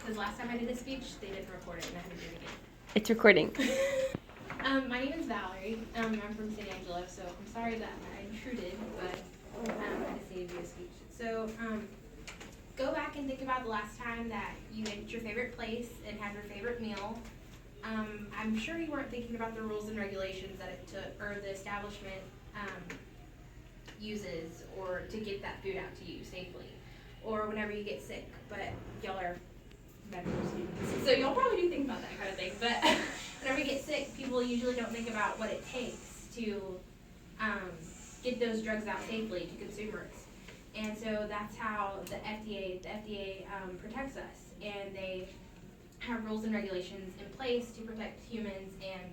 because last time I did a speech, they didn't record it and I had to do it again. It's recording. My name is Valerie. I'm from San Angelo, so I'm sorry that I intruded, but I had to say to do a speech. So, go back and think about the last time that you went to your favorite place and had your favorite meal. I'm sure you weren't thinking about the rules and regulations that it took, or the establishment uses, or to get that food out to you safely, or whenever you get sick. But y'all are medical students, so y'all probably do think about that kind of thing. But whenever you get sick, people usually don't think about what it takes to get those drugs out safely to consumers. And so that's how the FDA protects us, and they have rules and regulations in place to protect humans, and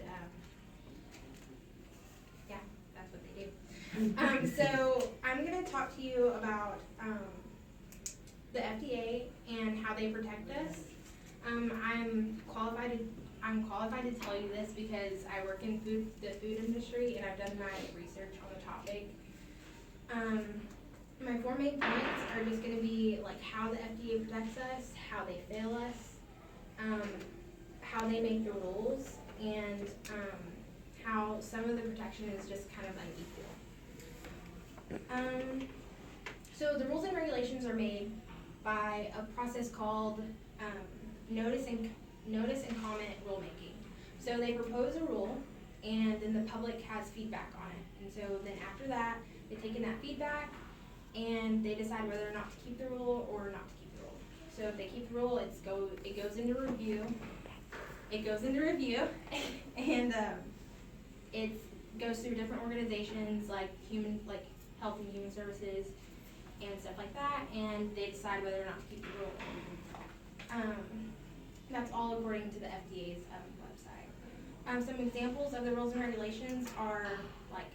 yeah, that's what they do. So I'm going to talk to you about the FDA and how they protect us. I'm qualified to tell you this because I work in the food industry, and I've done my research on the topic. My 4 main points are just going to be like how the FDA protects us, how they fail us, how they make the rules, and how some of the protection is just kind of unequal. So the rules and regulations are made by a process called notice and comment rulemaking. So they propose a rule, and then the public has feedback on it. And so then after that, they take in that feedback, and they decide whether or not to keep the rule or not to keep the rule. So if they keep the rule, it goes into review. It goes into review, and it goes through different organizations like Health and Human Services and stuff like that, and they decide whether or not to keep the rule. That's all according to the FDA's website. Some examples of the rules and regulations are like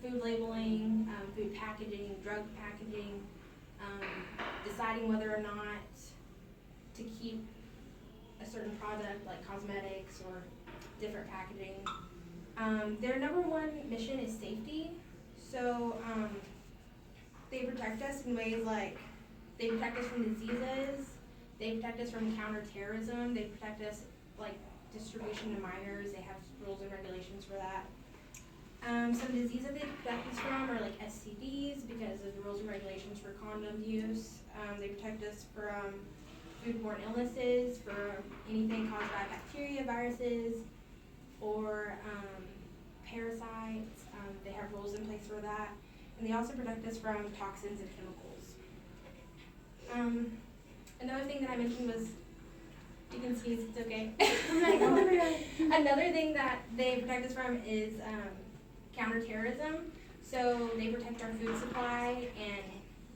food labeling, food packaging, drug packaging, deciding whether or not to keep a certain product like cosmetics or different packaging. Their number one mission is safety. So they protect us in ways like they protect us from diseases, they protect us from counterterrorism, they protect us like distribution to minors. They have rules and regulations for that. Some diseases they protect us from are like STDs because of the rules and regulations for condom use. They protect us from foodborne illnesses, for anything caused by bacteria, viruses, or parasites. They have rules in place for that. And they also protect us from toxins and chemicals. Another thing that I mentioned was, you can sneeze, it's okay. Another thing that they protect us from is counterterrorism. So they protect our food supply and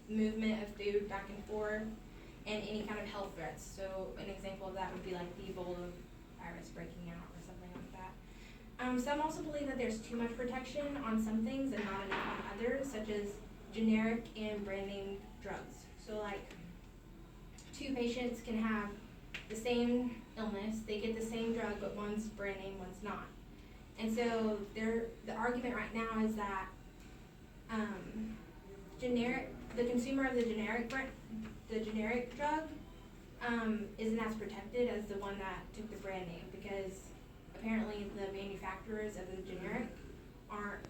movement of food back and forth, and any kind of health threats. So an example of that would be like the Ebola virus breaking out or something like that. Some also believe that there's too much protection on some things and not enough on others, such as generic and brand name drugs. So like 2 patients can have the same illness, they get the same drug, but one's brand name, one's not. And so the argument right now is that the consumer of the generic drug isn't as protected as the one that took the brand name, because apparently the manufacturers of the generic aren't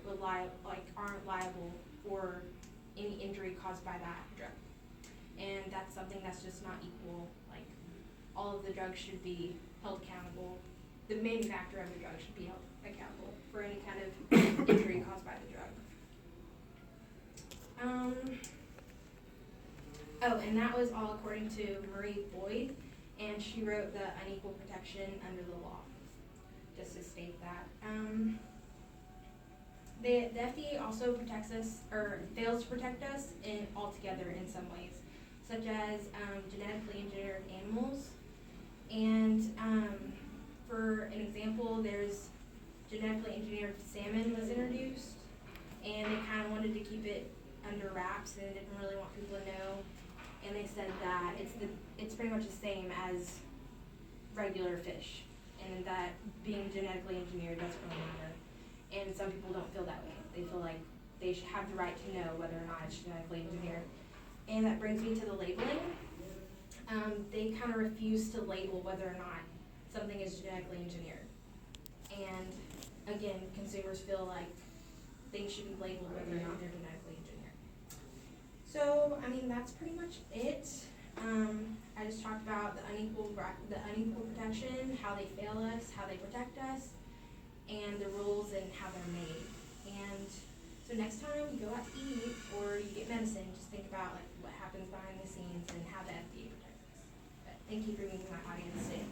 liable for any injury caused by that drug. And that's something that's just not equal. Like, all of the drugs should be held accountable. The manufacturer of the drug should be held accountable for any kind of injury caused by the drug. And that was all according to Marie Boyd, and she wrote the Unequal Protection Under the Law, just to state that. The FDA also protects us, or fails to protect us altogether in some ways, such as genetically engineered animals. And for an example, there's genetically engineered salmon was introduced, and they kind of wanted to keep it under wraps and didn't really want people to know. And they said that it's pretty much the same as regular fish, and that being genetically engineered doesn't really matter. And some people don't feel that way. They feel like they should have the right to know whether or not it's genetically engineered. And that brings me to the labeling. they kind of refuse to label whether or not something is genetically engineered. And again, consumers feel like things should be labeled whether or not they're genetically engineered. So, I mean, that's pretty much it. I just talked about the unequal protection, how they fail us, how they protect us, and the rules and how they're made. And so next time you go out to eat or you get medicine, just think about like what happens behind the scenes and how the FDA protects us. But thank you for meeting my audience today.